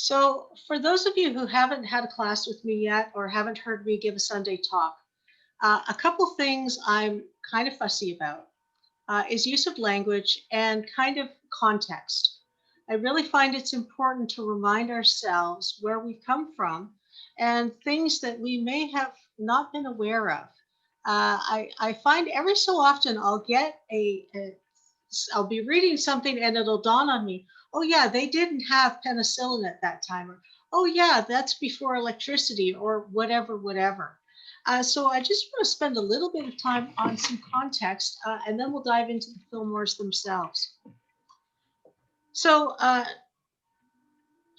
So, for those of you who haven't had a class with me yet or haven't heard me give a Sunday talk, a couple things I'm kind of fussy about is use of language and kind of context. I really find it's important to remind ourselves where we've come from and things that we may have not been aware of. I find every so often I'll be reading something and it'll dawn on me, oh yeah, they didn't have penicillin at that time, or oh yeah, that's before electricity, or whatever, whatever. So I just want to spend a little bit of time on some context, and then we'll dive into the Fillmores themselves. So,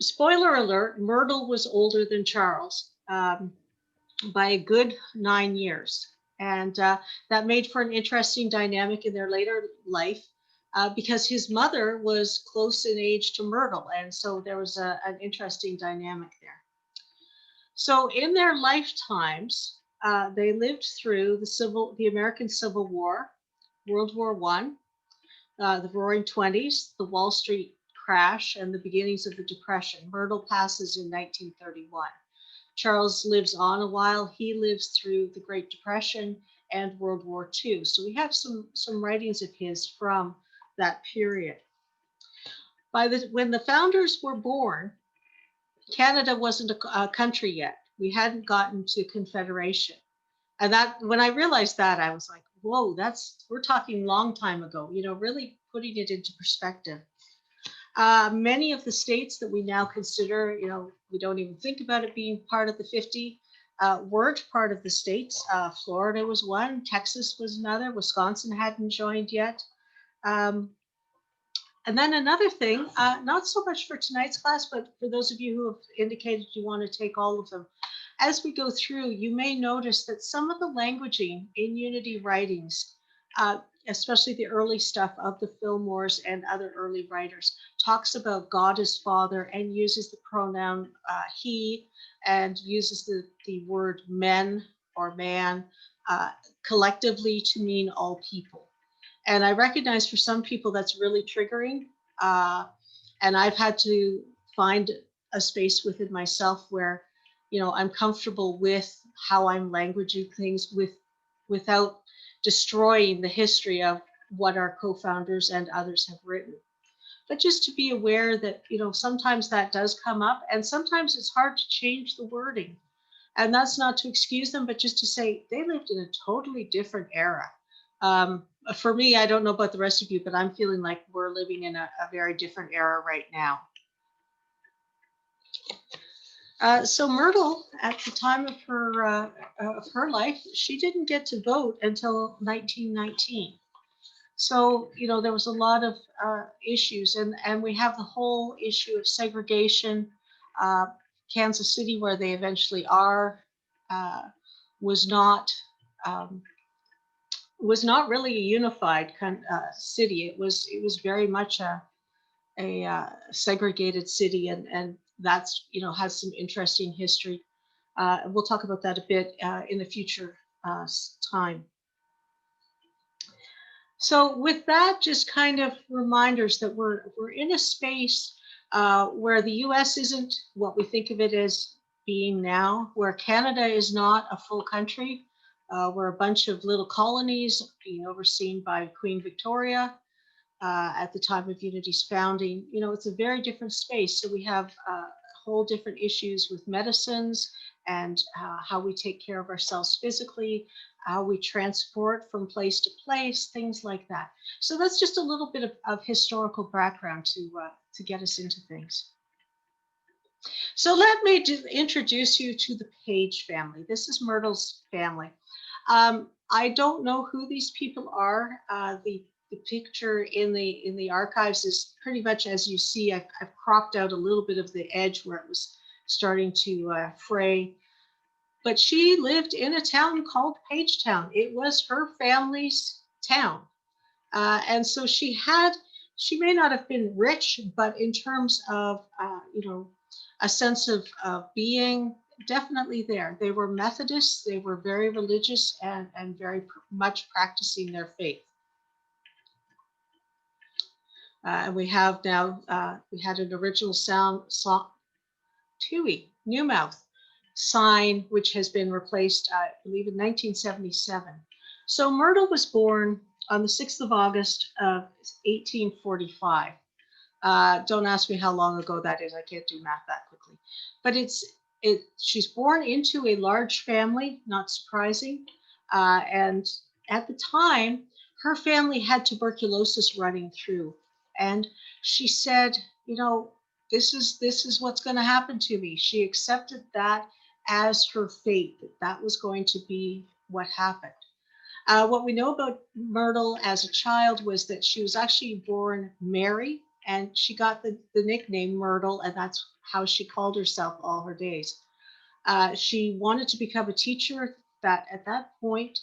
spoiler alert: Myrtle was older than Charles by a good 9 years. And that made for an interesting dynamic in their later life because his mother was close in age to Myrtle. And so there was an interesting dynamic there. So in their lifetimes, they lived through the American Civil War, World War One, the Roaring Twenties, the Wall Street crash, and the beginnings of the Depression. Myrtle passes in 1931. Charles lives on a while. He lives through the Great Depression and World War II. So we have some writings of his from that period. When the founders were born, Canada wasn't a country yet. We hadn't gotten to Confederation. And that when I realized that, I was like, whoa, we're talking long time ago, really putting it into perspective. Many of the states that we now consider, we don't even think about it being part of the 50, weren't part of the states. Florida was one, Texas was another, Wisconsin hadn't joined yet. Um, and then another thing, not so much for tonight's class, but for those of you who have indicated you want to take all of them, as we go through, you may notice that some of the languaging in Unity writings, especially the early stuff of the Fillmores and other early writers, talks about God as Father and uses the pronoun he and uses the word men or man collectively to mean all people. And I recognize for some people that's really triggering. And I've had to find a space within myself where, I'm comfortable with how I'm languaging things without destroying the history of what our co-founders and others have written. But just to be aware that, sometimes that does come up and sometimes it's hard to change the wording. And that's not to excuse them, but just to say they lived in a totally different era. For me, I don't know about the rest of you, but I'm feeling like we're living in a very different era right now. So Myrtle, at the time of her life, she didn't get to vote until 1919. So, there was a lot of issues, and we have the whole issue of segregation. Kansas City, where they eventually are, was not um, really a unified city. It was very much a segregated city, and that's has some interesting history. We'll talk about that a bit in the future time. So with that, just kind of reminders that we're in a space where the U.S. isn't what we think of it as being now, where Canada is not a full country. We're a bunch of little colonies being overseen by Queen Victoria at the time of Unity's founding. It's a very different space. So we have whole different issues with medicines and how we take care of ourselves physically, how we transport from place to place, things like that. So that's just a little bit of historical background to get us into things. So let me introduce you to the Page family. This is Myrtle's family. I don't know who these people are. The picture in the archives is pretty much as you see. I've cropped out a little bit of the edge where it was starting to fray. But she lived in a town called Pagetown. It was her family's town. And so she may not have been rich, but in terms of, a sense of being, definitely there. They were Methodists, they were very religious and very much practicing their faith. And we have now, we had an original Tui, new mouth sign, which has been replaced, I believe, in 1977. So Myrtle was born on the 6th of August of 1845. Don't ask me how long ago that is. I can't do math that quickly. But she's born into a large family, not surprising. And at the time, her family had tuberculosis running through. And she said, you know, this is what's going to happen to me. She accepted that as her fate, that that was going to be what happened. What we know about Myrtle as a child was that she was actually born Mary, and she got the nickname Myrtle, and that's how she called herself all her days. She wanted to become a teacher that at that point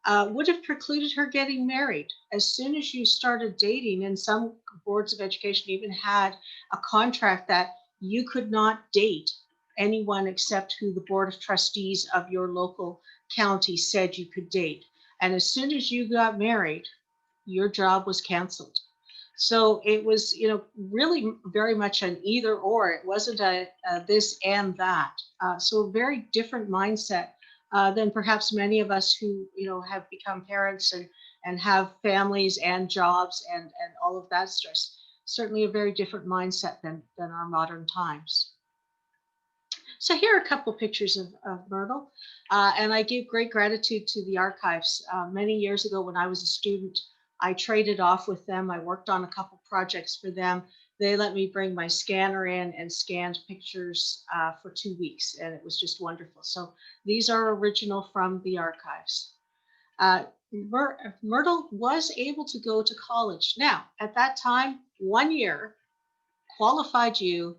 would have precluded her getting married. As soon as you started dating, and some boards of education even had a contract that you could not date anyone except who the board of trustees of your local county said you could date. And as soon as you got married, your job was canceled. So it was, really very much an either or. It wasn't a this and that. So a very different mindset than perhaps many of us who, have become parents and have families and jobs and all of that stress. Certainly a very different mindset than our modern times. So here are a couple pictures of Myrtle. And I give great gratitude to the archives. Many years ago when I was a student, I traded off with them. I worked on a couple projects for them. They let me bring my scanner in and scanned pictures for 2 weeks, and it was just wonderful. So these are original from the archives. Uh, Myrtle was able to go to college. Now, at that time, 1 year qualified you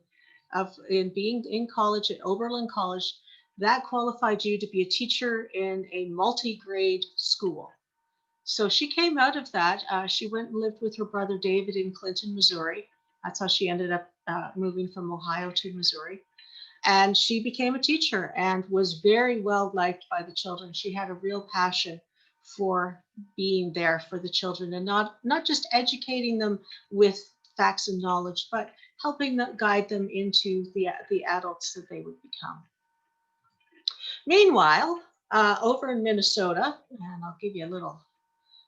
in being in college at Oberlin College, that qualified you to be a teacher in a multi-grade school. So she came out of that. She went and lived with her brother David in Clinton, Missouri. That's how she ended up moving from Ohio to Missouri. And she became a teacher and was very well liked by the children. She had a real passion for being there for the children and not just educating them with facts and knowledge, but helping them guide them into the adults that they would become. Meanwhile, over in Minnesota, and I'll give you a little,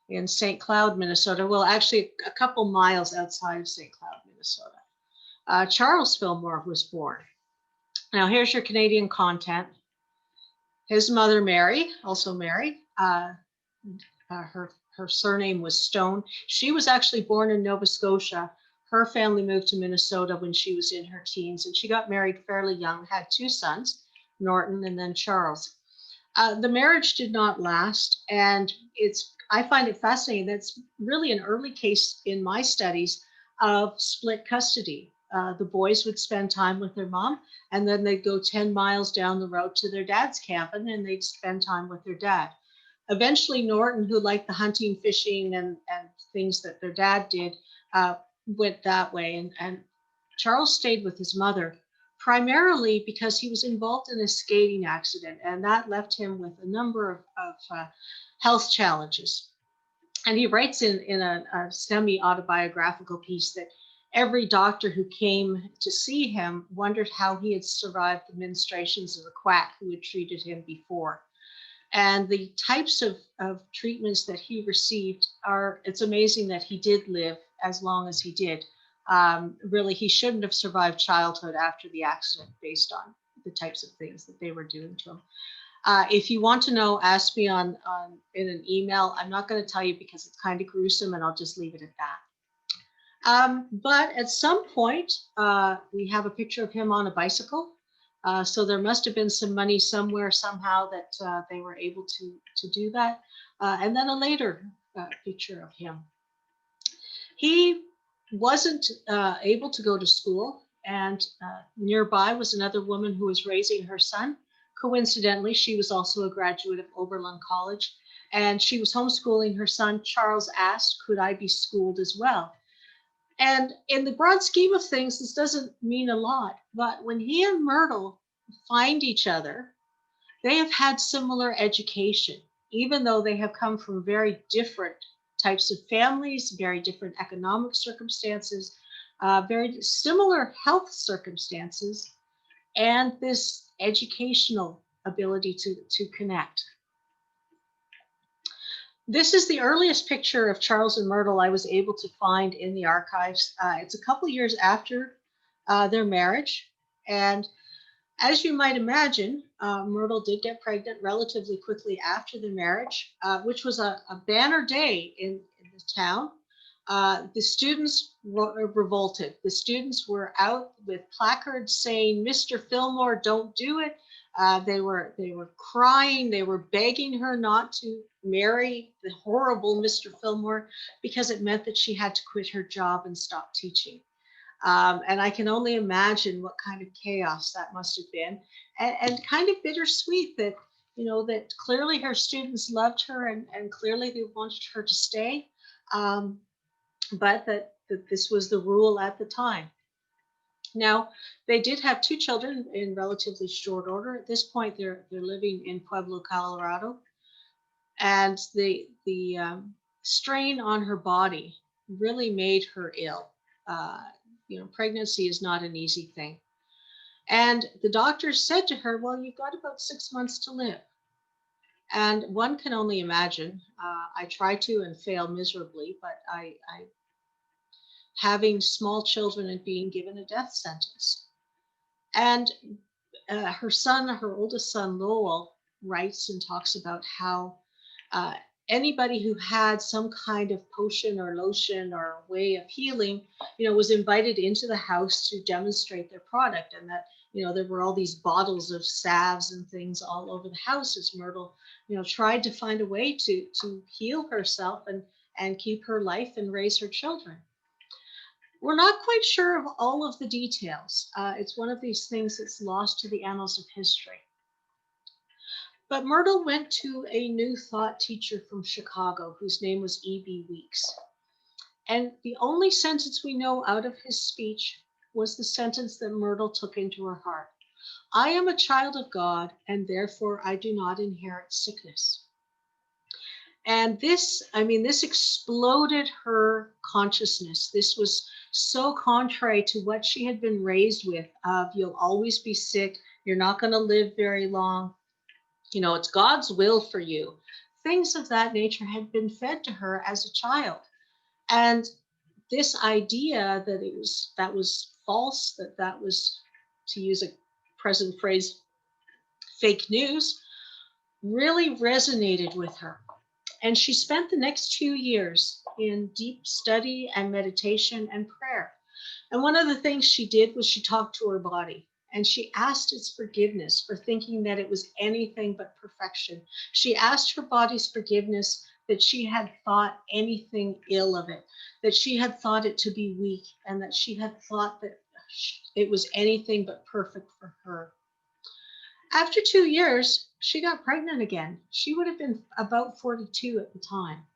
in St. Cloud, Minnesota, well, actually a couple miles outside of St. Cloud, Minnesota, Charles Fillmore was born. Now here's your Canadian content. His mother, Mary, also Mary, her surname was Stone. She was actually born in Nova Scotia. Her family moved to Minnesota when she was in her teens, and she got married fairly young, had two sons, Norton and then Charles. The marriage did not last, and I find it fascinating. That's really an early case in my studies of split custody. The boys would spend time with their mom, and then they'd go 10 miles down the road to their dad's cabin, and they'd spend time with their dad. Eventually, Norton, who liked the hunting, fishing, and things that their dad did, went that way. And Charles stayed with his mother, primarily because he was involved in a skating accident, and that left him with a number of health challenges. And he writes in a semi-autobiographical piece that every doctor who came to see him wondered how he had survived the ministrations of the quack who had treated him before. And the types of treatments that he received it's amazing that he did live as long as he did. Really, he shouldn't have survived childhood after the accident based on the types of things that they were doing to him. If you want to know, ask me in an email. I'm not going to tell you because it's kind of gruesome, and I'll just leave it at that. But at some point, we have a picture of him on a bicycle. So there must have been some money somewhere, somehow, that they were able to do that. And then a later picture of him. He wasn't able to go to school, and nearby was another woman who was raising her son. Coincidentally, she was also a graduate of Oberlin College, and she was homeschooling her son. Charles asked, could I be schooled as well? And in the broad scheme of things, this doesn't mean a lot, but when he and Myrtle find each other, they have had similar education, even though they have come from very different types of families, very different economic circumstances, very similar health circumstances. and this educational ability to connect. This is the earliest picture of Charles and Myrtle I was able to find in the archives. It's a couple years after their marriage. And as you might imagine, Myrtle did get pregnant relatively quickly after the marriage, which was a banner day in the town. The students revolted. The students were out with placards saying, "Mr. Fillmore, don't do it." They were crying. They were begging her not to marry the horrible Mr. Fillmore because it meant that she had to quit her job and stop teaching. And I can only imagine what kind of chaos that must have been, and kind of bittersweet that that clearly her students loved her and clearly they wanted her to stay, um, but that this was the rule at the time. Now they did have two children in relatively short order. At this point, they're living in Pueblo, Colorado, and the strain on her body really made her ill. Uh, Pregnancy is not an easy thing. And the doctors said to her, "Well, you've got about 6 months to live." And one can only imagine. I tried to and failed miserably, but I having small children and being given a death sentence. And her son, her oldest son, Lowell, writes and talks about how uh, anybody who had some kind of potion or lotion or way of healing, was invited into the house to demonstrate their product, and that there were all these bottles of salves and things all over the house as Myrtle, tried to find a way to heal herself and keep her life and raise her children. We're not quite sure of all of the details. It's one of these things that's lost to the annals of history. But Myrtle went to a New Thought teacher from Chicago whose name was E.B. Weeks. And the only sentence we know out of his speech was the sentence that Myrtle took into her heart. "I am a child of God, and therefore I do not inherit sickness." And this exploded her consciousness. This was so contrary to what she had been raised with of you'll always be sick, you're not going to live very long, it's God's will for you. Things of that nature had been fed to her as a child. And this idea that was false, that was, to use a present phrase, fake news, really resonated with her. And she spent the next 2 years in deep study and meditation and prayer. And one of the things she did was she talked to her body and she asked its forgiveness for thinking that it was anything but perfection. She asked her body's forgiveness that she had thought anything ill of it, that she had thought it to be weak, and that she had thought that it was anything but perfect for her. After 2 years, she got pregnant again. She would have been about 42 at the time.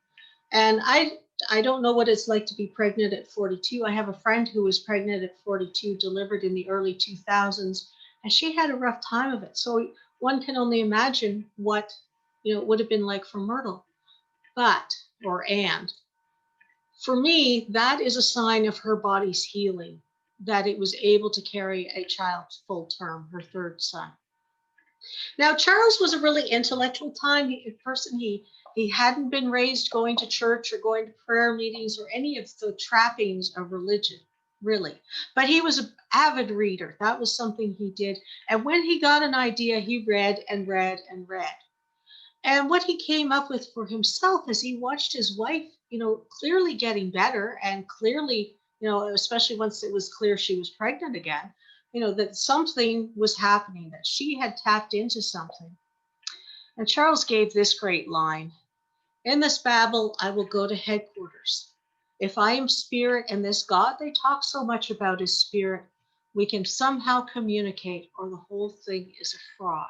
And I don't know what it's like to be pregnant at 42. I have a friend who was pregnant at 42, delivered in the early 2000s, and she had a rough time of it. So one can only imagine what it would have been like for Myrtle. And for me, that is a sign of her body's healing, that it was able to carry a child full term, her third son. Now, Charles was a really intellectual person. He hadn't been raised going to church or going to prayer meetings or any of the trappings of religion, really. But he was an avid reader. That was something he did. And when he got an idea, he read and read and read. And what he came up with for himself as he watched his wife, clearly getting better and clearly, especially once it was clear she was pregnant again, that something was happening, that she had tapped into something. And Charles gave this great line: "In this babble, I will go to headquarters. If I am spirit and this God they talk so much about is spirit, we can somehow communicate or the whole thing is a fraud."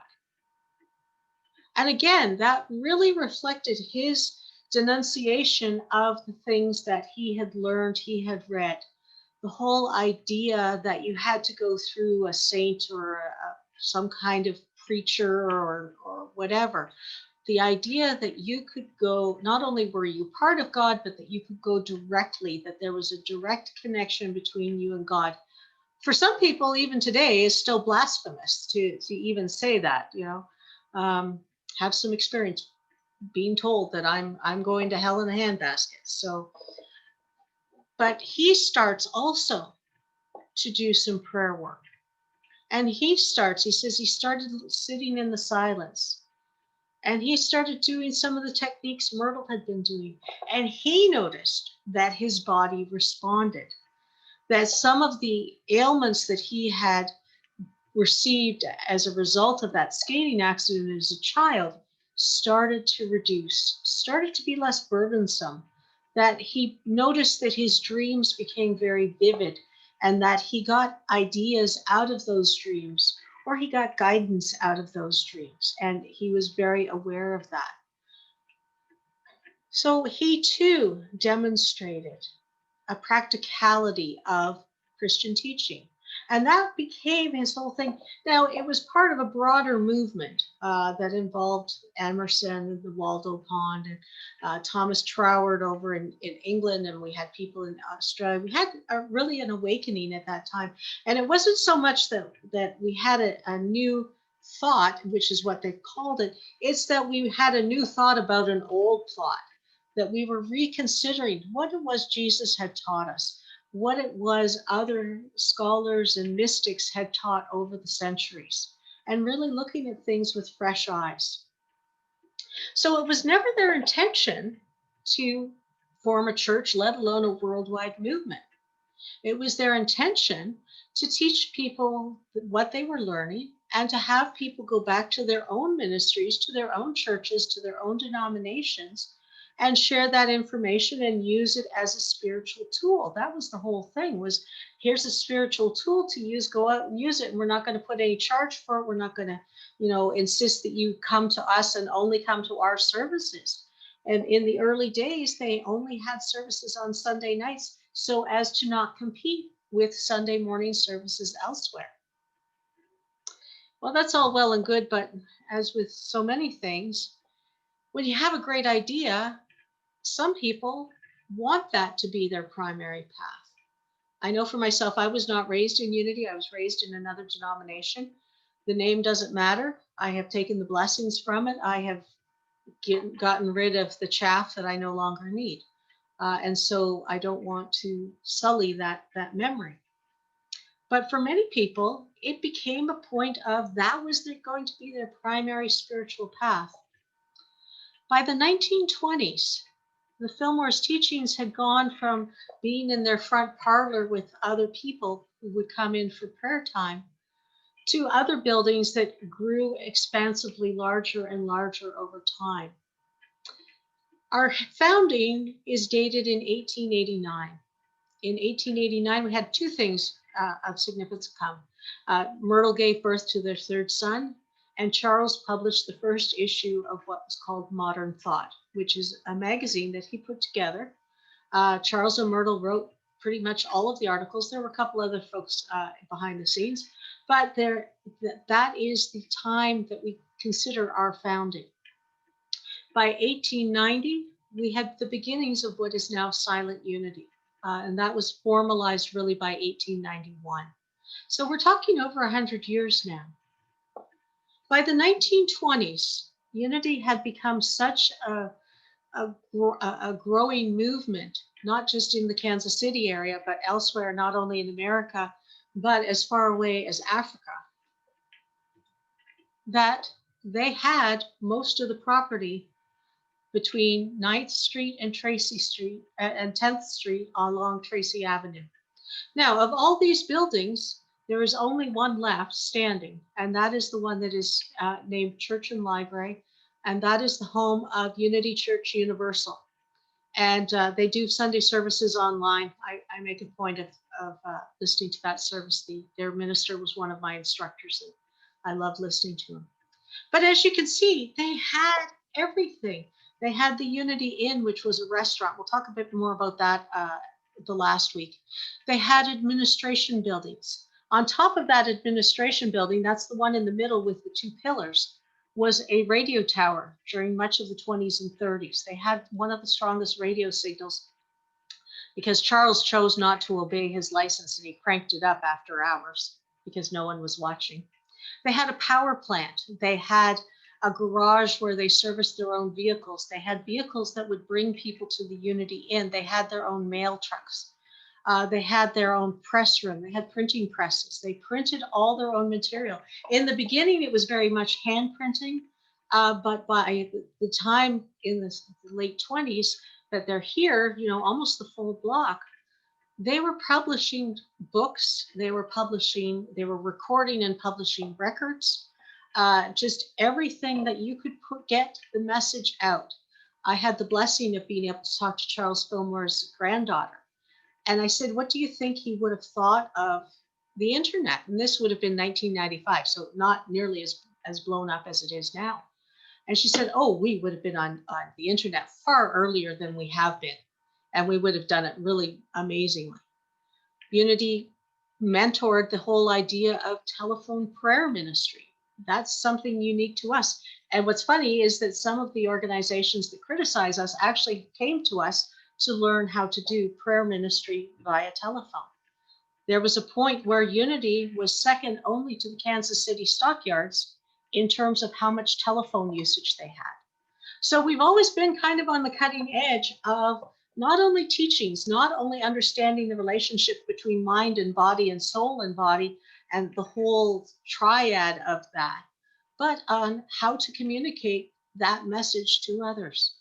And again, that really reflected his denunciation of the things that he had learned, he had read. The whole idea that you had to go through a saint or some kind of preacher or whatever. The idea that you could go, not only were you part of God, but that you could go directly, that there was a direct connection between you and God. for some people, even today, is still blasphemous to even say that, have some experience being told that I'm going to hell in a handbasket. So, but he starts also to do some prayer work. And he says he started sitting in the silence. And he started doing some of the techniques Myrtle had been doing. And he noticed that his body responded, that some of the ailments that he had received as a result of that skating accident as a child started to reduce, started to be less burdensome, that he noticed that his dreams became very vivid and that he got ideas out of those dreams or he got guidance out of those dreams. And he was very aware of that. So he too demonstrated a practicality of Christian teaching. And that became his whole thing. Now, it was part of a broader movement that involved Emerson and the Waldo Pond and Thomas Troward over in England, and we had people in Australia. We had really an awakening at that time. And it wasn't so much that we had a new thought, which is what they called it, it's that we had a new thought about an old thought, that we were reconsidering what it was Jesus had taught us, what it was other scholars and mystics had taught over the centuries, and really looking at things with fresh eyes. So it was never their intention to form a church, let alone a worldwide movement. It was their intention to teach people what they were learning and to have people go back to their own ministries, to their own churches, to their own denominations, and share that information and use it as a spiritual tool. That was the whole thing, was here's a spiritual tool to use, go out and use it. And we're not going to put any charge for it. We're not going to, insist that you come to us and only come to our services. And in the early days, they only had services on Sunday nights so as to not compete with Sunday morning services elsewhere. Well, that's all well and good, but as with so many things, when you have a great idea, some people want that to be their primary path. I know for myself, I was not raised in Unity. I was raised in another denomination. The name doesn't matter. I have taken the blessings from it. I have gotten rid of the chaff that I no longer need. And so I don't want to sully that memory. But for many people, it became a point of that was going to be their primary spiritual path. By the 1920s, the Fillmore's teachings had gone from being in their front parlor with other people who would come in for prayer time to other buildings that grew expansively larger and larger over time. Our founding is dated in 1889. In 1889, we had two things of significance come. Myrtle gave birth to their third son, and Charles published the first issue of what was called Modern Thought, which is a magazine that he put together. Charles and Myrtle wrote pretty much all of the articles. There were a couple other folks behind the scenes, but that is the time that we consider our founding. By 1890, we had the beginnings of what is now Silent Unity. And that was formalized really by 1891. So we're talking over 100 years now. By the 1920s, Unity had become such a growing movement, not just in the Kansas City area, but elsewhere, not only in America, but as far away as Africa, that they had most of the property between 9th Street and Tracy Street and 10th Street along Tracy Avenue. Now, of all these buildings, there is only one left standing, and that is the one that is named Church and Library, and that is the home of Unity Church Universal. And they do Sunday services online. I make a point of listening to that service. Their minister was one of my instructors, and I love listening to him. But as you can see, they had everything. They had the Unity Inn, which was a restaurant. We'll talk a bit more about that the last week. They had administration buildings. On top of that administration building, that's the one in the middle with the two pillars, was a radio tower during much of the 20s and 30s. They had one of the strongest radio signals because Charles chose not to obey his license and he cranked it up after hours because no one was watching. They had a power plant. They had a garage where they serviced their own vehicles. They had vehicles that would bring people to the Unity Inn. They had their own mail trucks. They had their own press room. They had printing presses. They printed all their own material. In the beginning, it was very much hand printing, but by the time in the late 20s that they're here, almost the full block, they were publishing books. They were recording and publishing records, just everything that you could get the message out. I had the blessing of being able to talk to Charles Fillmore's granddaughter. And I said, what do you think he would have thought of the internet? And this would have been 1995, so not nearly as blown up as it is now. And she said, oh, we would have been on the internet far earlier than we have been. And we would have done it really amazingly. Unity mentored the whole idea of telephone prayer ministry. That's something unique to us. And what's funny is that some of the organizations that criticize us actually came to us to learn how to do prayer ministry via telephone. There was a point where Unity was second only to the Kansas City stockyards in terms of how much telephone usage they had. So we've always been kind of on the cutting edge of not only teachings, not only understanding the relationship between mind and body and soul and body and the whole triad of that, but on how to communicate that message to others.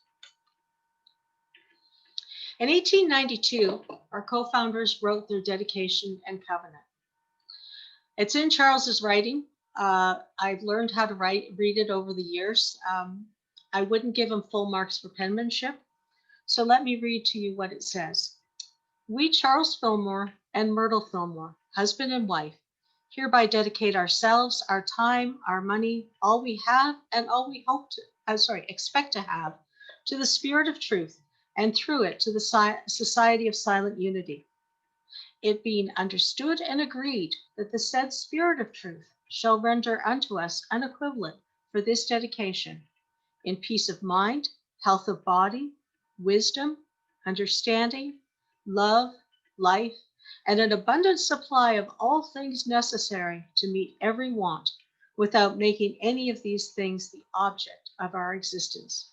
In 1892, our co-founders wrote their dedication and covenant. It's in Charles's writing. I've learned how to read it over the years. I wouldn't give him full marks for penmanship. So let me read to you what it says. We, Charles Fillmore and Myrtle Fillmore, husband and wife, hereby dedicate ourselves, our time, our money, all we have, and all we expect to have, to the Spirit of Truth, and through it to the Society of Silent Unity. It being understood and agreed that the said Spirit of Truth shall render unto us an equivalent for this dedication, in peace of mind, health of body, wisdom, understanding, love, life, and an abundant supply of all things necessary to meet every want, without making any of these things the object of our existence.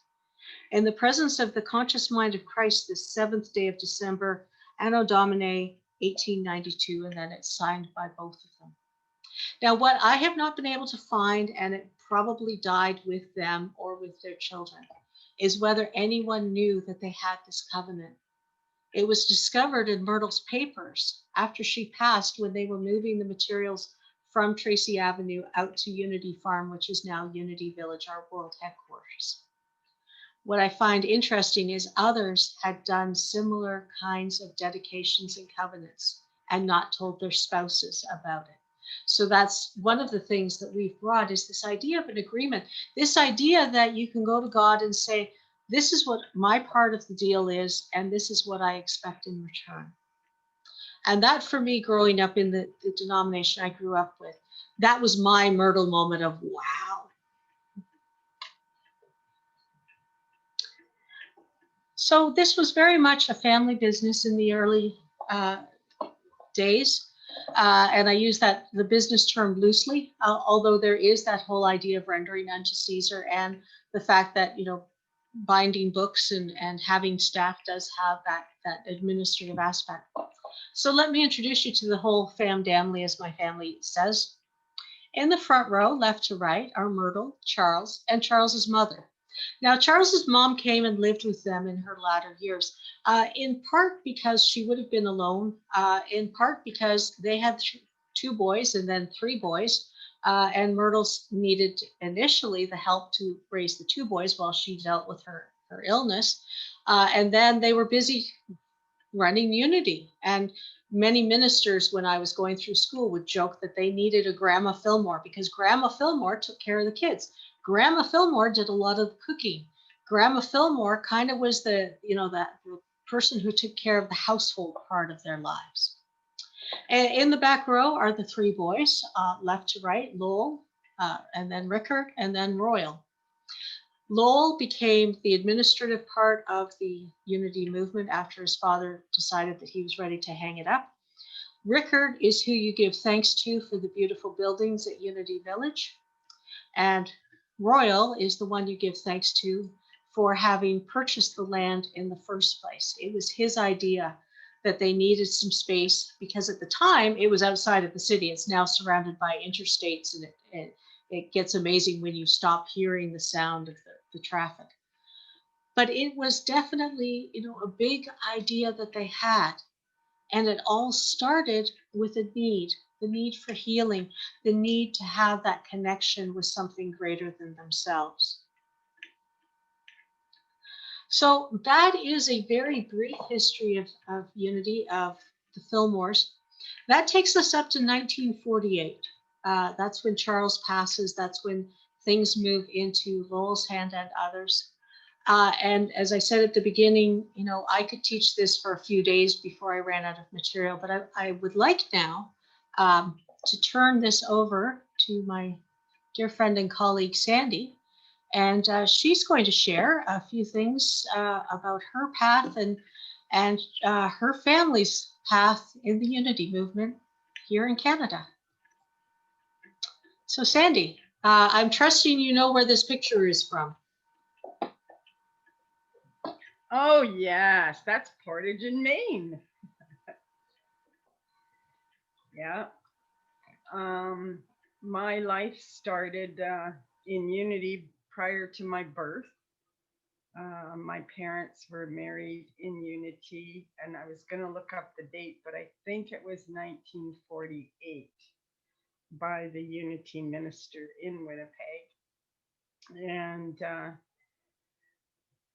In the presence of the conscious mind of Christ, this 7th day of December, Anno Domini 1892, and then it's signed by both of them. Now, what I have not been able to find, and it probably died with them or with their children, is whether anyone knew that they had this covenant. It was discovered in Myrtle's papers after she passed, when they were moving the materials from Tracy Avenue out to Unity Farm, which is now Unity Village, our world headquarters. What I find interesting is others had done similar kinds of dedications and covenants and not told their spouses about it. So that's one of the things that we've brought, is this idea of an agreement, this idea that you can go to God and say, this is what my part of the deal is, and this is what I expect in return. And that, for me, growing up in the denomination I grew up with, that was my Myrtle moment of wow. So this was very much a family business in the early days. And I use the business term loosely, although there is that whole idea of rendering unto Caesar, and the fact that, binding books and having staff does have that administrative aspect. So let me introduce you to the whole famdamly, as my family says. In the front row, left to right, are Myrtle, Charles, and Charles's mother. Now, Charles's mom came and lived with them in her latter years, in part because she would have been alone, in part because they had 2 boys and then 3 boys, and Myrtle needed initially the help to raise the 2 boys while she dealt with her illness. And then they were busy running Unity. And many ministers, when I was going through school, would joke that they needed a Grandma Fillmore, because Grandma Fillmore took care of the kids. Grandma Fillmore did a lot of the cooking. Grandma Fillmore kind of was the person who took care of the household part of their lives. And in the back row are the 3 boys, left to right, Lowell, and then Rickard, and then Royal. Lowell became the administrative part of the Unity movement after his father decided that he was ready to hang it up. Rickard is who you give thanks to for the beautiful buildings at Unity Village. And Royal is the one you give thanks to for having purchased the land in the first place. It was his idea that they needed some space because at the time it was outside of the city. It's now surrounded by interstates, and it gets amazing when you stop hearing the sound of the traffic. But it was definitely, a big idea that they had. And it all started with a need, the need for healing, the need to have that connection with something greater than themselves. So that is a very brief history of Unity, of the Fillmores. That takes us up to 1948. That's when Charles passes. That's when things move into Lowell's hand and others. And as I said at the beginning, I could teach this for a few days before I ran out of material, but I would like now to turn this over to my dear friend and colleague, Sandy. And she's going to share a few things about her path and her family's path in the Unity movement here in Canada. So Sandy, I'm trusting you know where this picture is from. Oh, yes, that's Portage in Maine. Yeah. My life started in Unity prior to my birth. My parents were married in Unity, and I was going to look up the date, but I think it was 1948 by the Unity minister in Winnipeg. And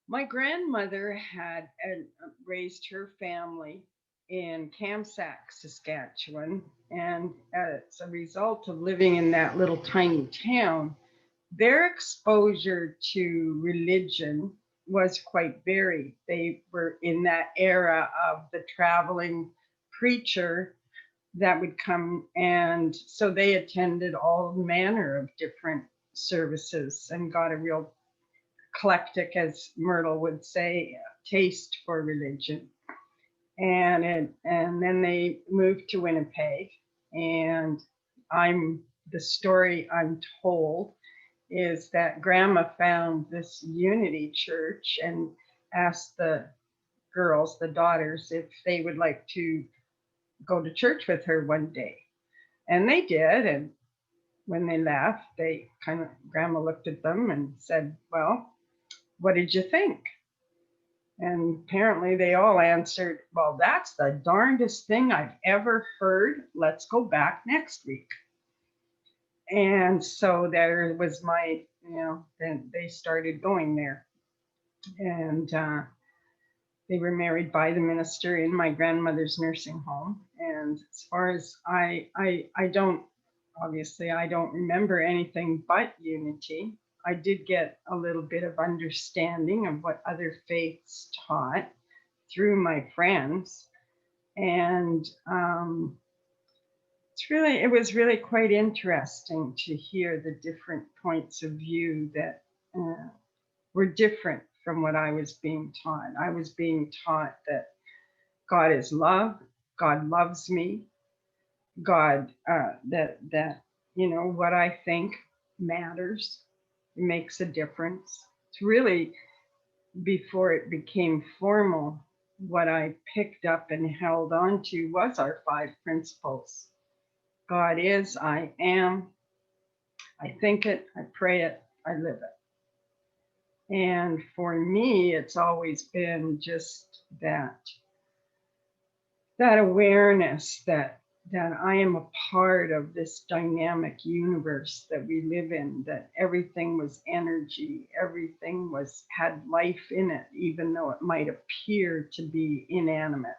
my grandmother had raised her family in Kamsack, Saskatchewan. And as a result of living in that little tiny town, their exposure to religion was quite varied. They were in that era of the traveling preacher that would come, and so they attended all manner of different services and got a real eclectic, as Myrtle would say, taste for religion. And then they moved to Winnipeg, and the story I'm told is that Grandma found this Unity church and asked the girls, the daughters, if they would like to go to church with her one day. And they did. And when they left, Grandma looked at them and said, "Well, what did you think?" And apparently they all answered, "Well, that's the darndest thing I've ever heard. Let's go back next week." And so there was then they started going there. And they were married by the minister in my grandmother's nursing home. And as far as I don't, obviously, I don't remember anything but Unity. I did get a little bit of understanding of what other faiths taught through my friends. And it was really quite interesting to hear the different points of view that were different from what I was being taught. I was being taught that God is love, God loves me, God, that what I think matters, makes a difference. It's really, before it became formal, what I picked up and held on to was our 5 principles. God is, I am, I think it, I pray it, I live it. And for me, it's always been just that awareness that I am a part of this dynamic universe that we live in, that everything was energy, everything had life in it, even though it might appear to be inanimate,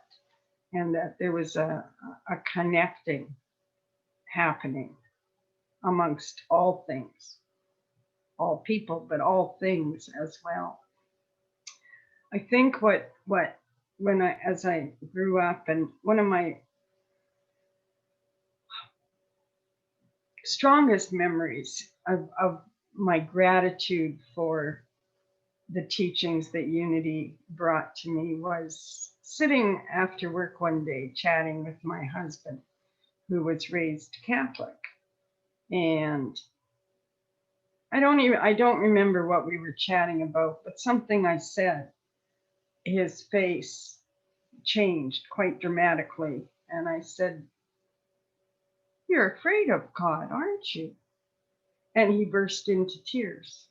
and that there was a connecting happening amongst all things, all people, but all things as well. I think as I grew up, and one of my strongest memories of my gratitude for the teachings that unity brought to me was sitting after work one day chatting with my husband, who was raised Catholic. And I don't remember what we were chatting about, but something I said, his face changed quite dramatically. And I said, "You're afraid of God, aren't you?" And he burst into tears.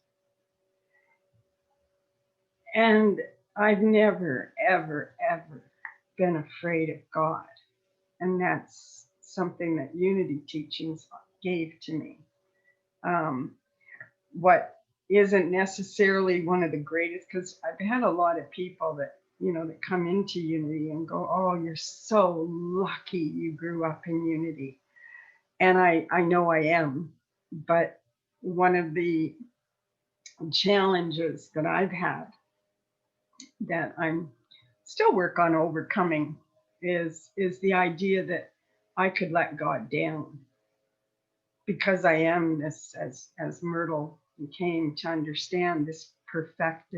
And I've never, ever, ever been afraid of God. And that's something that unity teachings gave to me. What isn't necessarily one of the greatest, because I've had a lot of people that, that come into unity and go, "Oh, you're so lucky you grew up in unity." And I know I am, but one of the challenges that I've had that I'm still work on overcoming is the idea that I could let God down, because I am this, as Myrtle came to understand, this perfect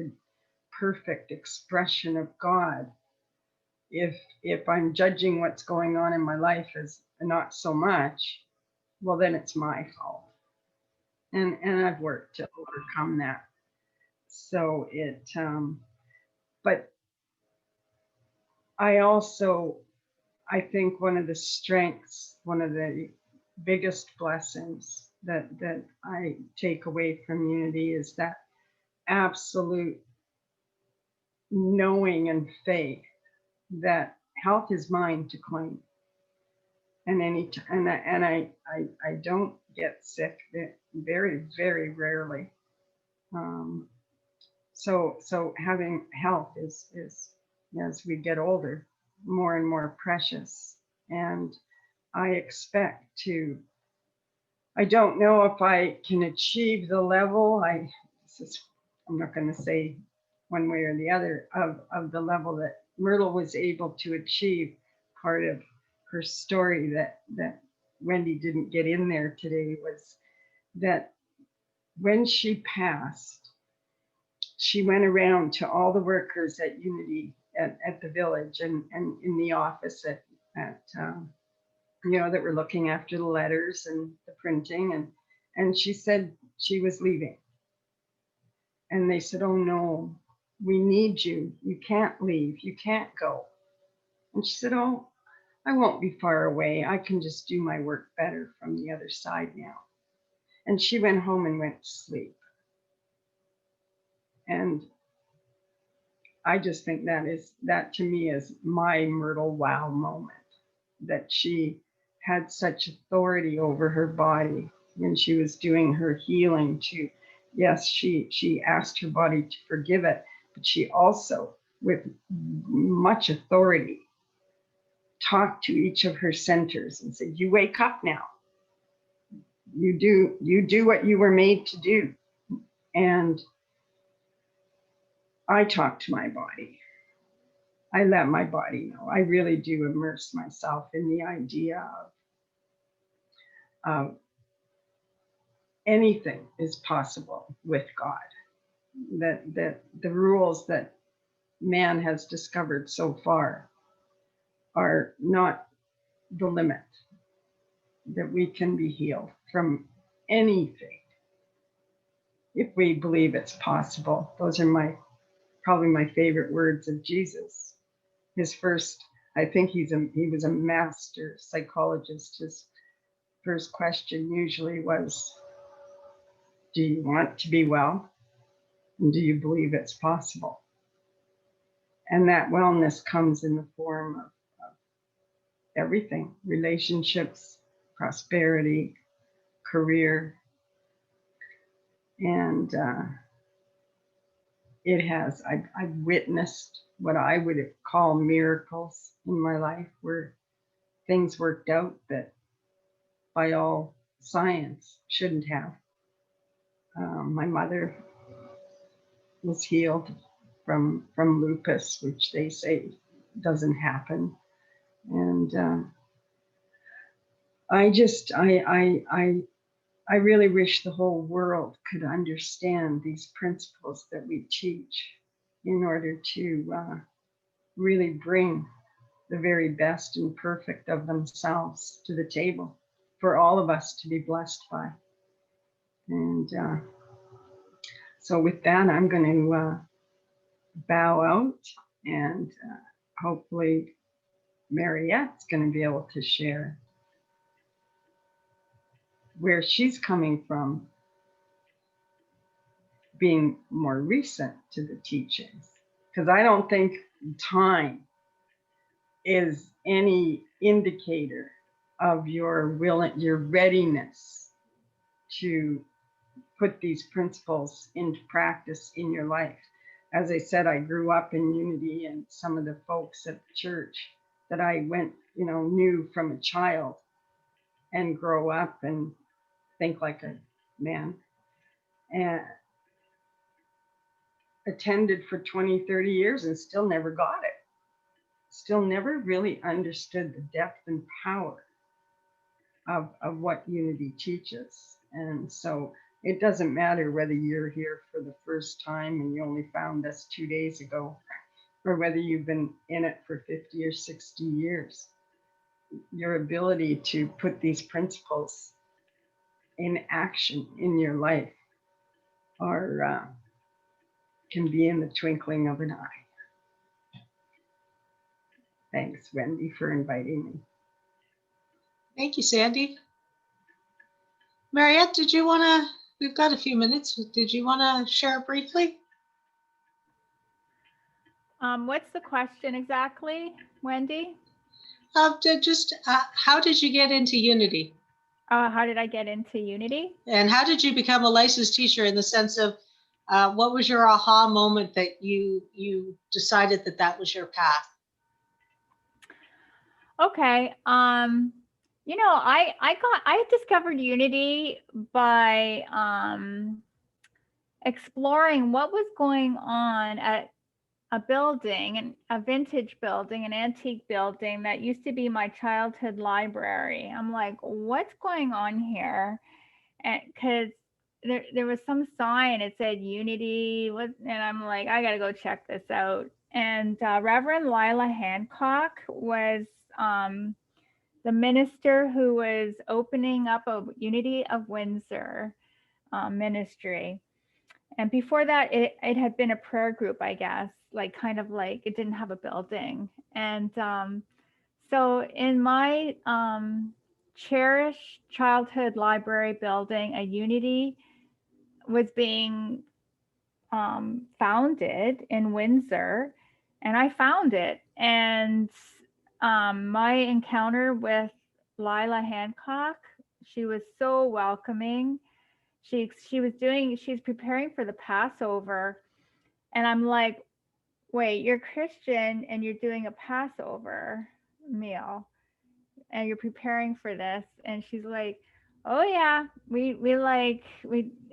expression of God. If I'm judging what's going on in my life as not so much, well, then it's my fault. And I've worked to overcome that. So but I think one of the strengths, one of the biggest blessings that I take away from unity is that absolute knowing and faith that health is mine to claim. And I don't get sick very, very rarely. So having health is, as we get older, more and more precious. And I don't know if I can achieve the level, I'm not going to say one way or the other, of the level that Myrtle was able to achieve. Part of her story that Wendy didn't get in there today was that when she passed, she went around to all the workers at Unity at the village and in the office at that were looking after the letters and the printing, and she said she was leaving. And they said, "Oh no, we need you. You can't leave. You can't go." And she said, "Oh, I won't be far away. I can just do my work better from the other side now." And she went home and went to sleep. And I just think that to me is my Myrtle wow moment, that she had such authority over her body when she was doing her healing. Yes, she asked her body to forgive it, but she also, with much authority, talked to each of her centers and said, "You wake up now. You do what you were made to do." And I talk to my body. I let my body know. I really do immerse myself in the idea of anything is possible with God. That the rules that man has discovered so far are not the limit, that we can be healed from anything if we believe it's possible. Those are probably my favorite words of Jesus. His first, I think he was a master psychologist. His first question usually was, "Do you want to be well? And do you believe it's possible?" And that wellness comes in the form of everything: relationships, prosperity, career. And I've witnessed what I would call miracles in my life, where things worked out that by all science shouldn't have. My mother was healed from lupus, which they say doesn't happen. And I I really wish the whole world could understand these principles that we teach in order to really bring the very best and perfect of themselves to the table for all of us to be blessed by. And so with that, I'm going to bow out, and hopefully Mariette's going to be able to share where she's coming from, being more recent to the teachings. Because I don't think time is any indicator of your readiness to put these principles into practice in your life. As I said, I grew up in unity, and some of the folks at the church that I knew from a child and grow up and think like a man, and attended for 20, 30 years and still never got it. Still never really understood the depth and power of what unity teaches. And so it doesn't matter whether you're here for the first time and you only found us 2 days ago, or whether you've been in it for 50 or 60 years. Your ability to put these principles in action in your life can be in the twinkling of an eye. Thanks, Wendy, for inviting me. Thank you, Sandy. Mariette, we've got a few minutes. Did you want to share briefly? What's the question exactly, Wendy? How did you get into unity? How did I get into unity? And how did you become a licensed teacher, in the sense of what was your aha moment that you decided that was your path? Okay. I discovered unity by exploring what was going on at a building, a vintage building, an antique building that used to be my childhood library. I'm like, what's going on here? And because there was some sign, it said unity, and I'm like, I gotta go check this out. And Reverend Lila Hancock was the minister who was opening up a Unity of Windsor ministry. And before that, it had been a prayer group, I guess, like it didn't have a building. And so in my cherished childhood library building, a Unity was being founded in Windsor, and I found it. And my encounter with Lila Hancock, she was so welcoming. She's preparing for the Passover, and I'm like, wait, you're Christian and you're doing a Passover meal and you're preparing for this? And she's like, oh yeah,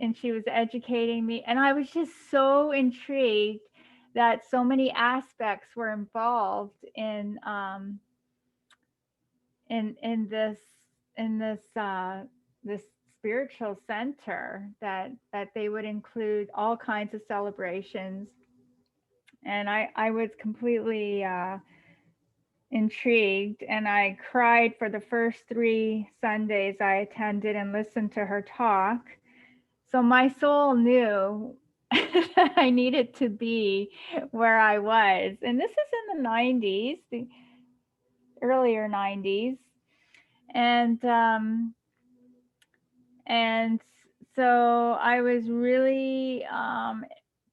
and she was educating me, and I was just so intrigued that so many aspects were involved in this spiritual center, that they would include all kinds of celebrations. And I was completely intrigued, and I cried for the first 3 Sundays I attended and listened to her talk. So my soul knew that I needed to be where I was. And this is in the 90s, the earlier 90s. And so I was really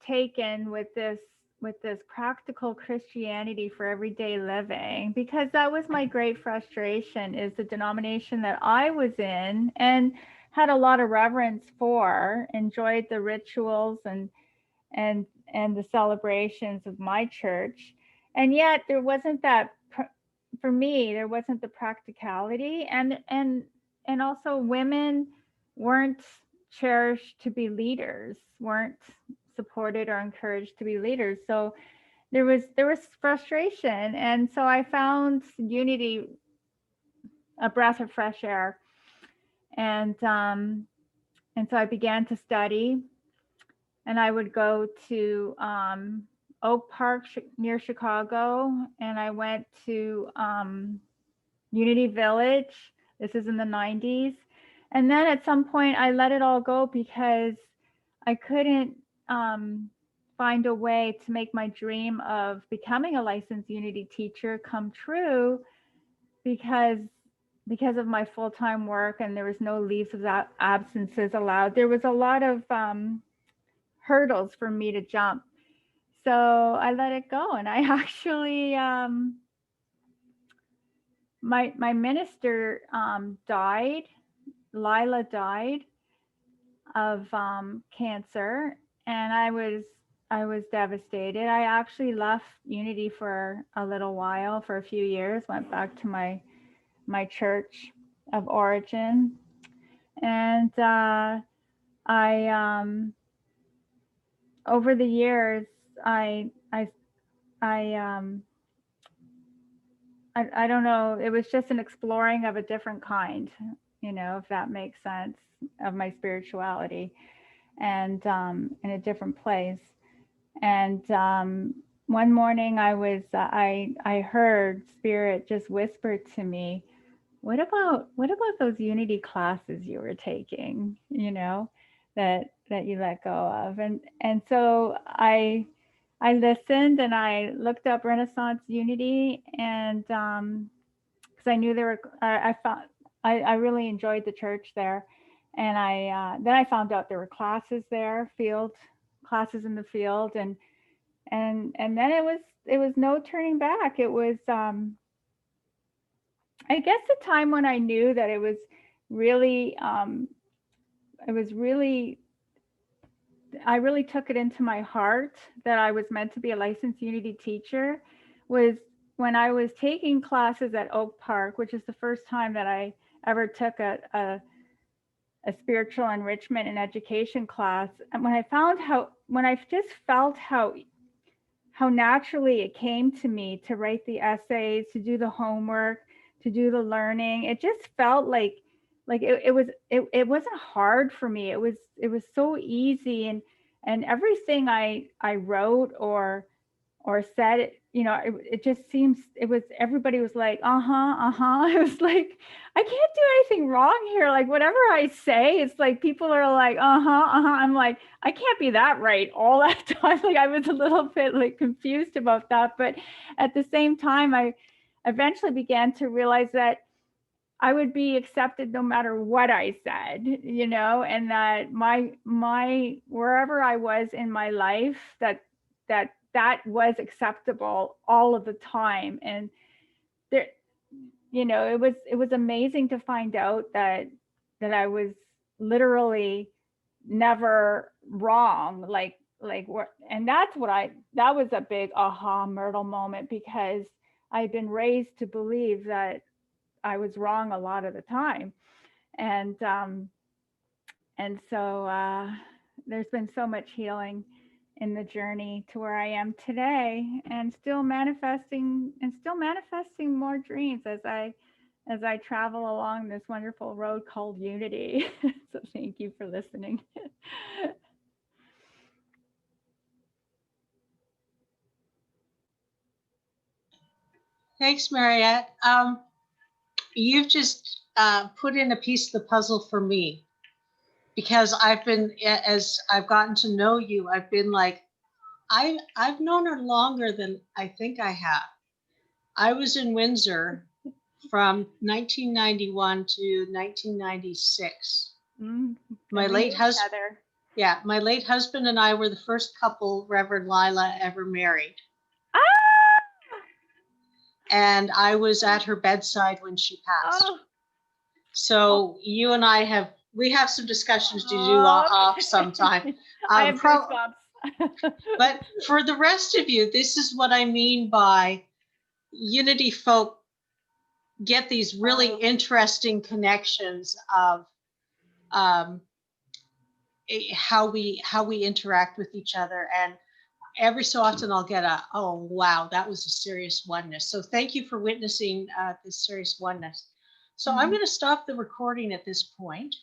taken with this practical Christianity for everyday living, because that was my great frustration, is the denomination that I was in and had a lot of reverence for, enjoyed the rituals and the celebrations of my church. And yet there wasn't that, for me, there wasn't the practicality, and also women weren't cherished to be leaders, weren't supported or encouraged to be leaders. So there was frustration. And so I found unity a breath of fresh air. And so I began to study, and I would go to Oak Park near Chicago, and I went to Unity Village. This is in the 90s. And then at some point I let it all go because I couldn't find a way to make my dream of becoming a licensed Unity teacher come true because of my full-time work, and there was no leaves of absences allowed. There was a lot of hurdles for me to jump. So I let it go, and I actually my minister died. Lila died of cancer, and I was devastated. I actually left Unity for a little while, for a few years, went back to my church of origin, and I over the years I don't know, it was just an exploring of a different kind, if that makes sense, of my spirituality, and in a different place. And one morning I heard Spirit just whisper to me, what about those Unity classes you were taking, that you let go of? And so I listened, and I looked up Renaissance Unity, and because I knew there were, I really enjoyed the church there, and then I found out there were classes there, classes in the field, and then it was no turning back. It was I guess the time when I knew that it was really I really took it into my heart that I was meant to be a licensed Unity teacher was when I was taking classes at Oak Park, which is the first time that I ever took a spiritual enrichment and education class. And when I just felt how naturally it came to me to write the essays, to do the homework, to do the learning, it just felt like it wasn't hard for me. It was so easy, and everything I wrote or said, it just seems, everybody was like, it was like, I can't do anything wrong here. Like whatever I say, it's like people are like, I'm like, I can't be that right all that time. Like I was a little bit like confused about that. But at the same time, I eventually began to realize that I would be accepted no matter what I said, and that my wherever I was in my life, that was acceptable all of the time. And there, it was amazing to find out that I was literally never wrong. Like what, and that was a big aha Myrtle moment, because I'd been raised to believe that I was wrong a lot of the time. And so there's been so much healing in the journey to where I am today, and still manifesting more dreams as I travel along this wonderful road called Unity. So thank you for listening. Thanks, Mariette. You've just put in a piece of the puzzle for me, because as I've gotten to know you, I've been like, I've known her longer than I think I have. I was in Windsor from 1991 to 1996. My late husband, my late husband and I were the first couple Reverend Lila ever married. And I was at her bedside when she passed. So you and I have some discussions to do off sometime. I have goosebumps. But for the rest of you, this is what I mean by Unity folk get these really interesting connections of how we interact with each other. And every so often I'll get oh, wow, that was a serious oneness. So thank you for witnessing this serious oneness. So I'm going to stop the recording at this point.